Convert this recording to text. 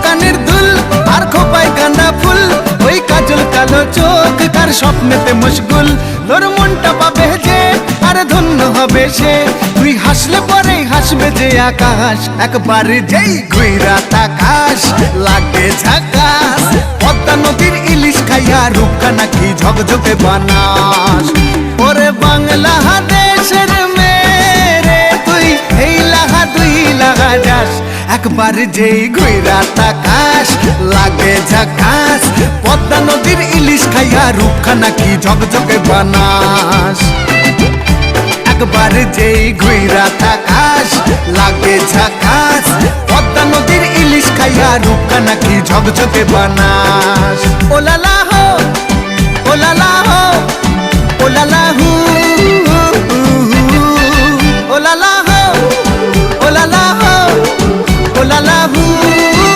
কানের দুল আর খোপায় গাঁদা ফুল, ওই কাজল কালো চোখ কার স্বপ্নেতে মশগুল। তোর মনটা পাবে যে আর ধন্য হবে সে, তুই হাসলে পরে হাসবে যে আকাশ। একবার যেই ঘুইরা তাকাস লাগে ঝাকাস, পদ্মা নদীর ইলিশ খাইয়া রূপকা নাকি ঝকঝকে বানাস। ওরে বাংলা দেশের মেরে তুই এই লাহা দুই লাগা যাস, একবার যেই ঘুইরা তাকাস লাগে ঝাকাস, পদ্মা নদীর ইলিশ খাইয়া রূপকা নাকি ঝকঝকে বানাস। একবার যেই ঘুইরা তাকাস লাগে ঝাকাস, পদ্মা নদীর ইলিশ খাইয়া রূপকা নাকি ঝকঝকে বানাস। ওলালা হো, ওলালা হো, ওলালা হু।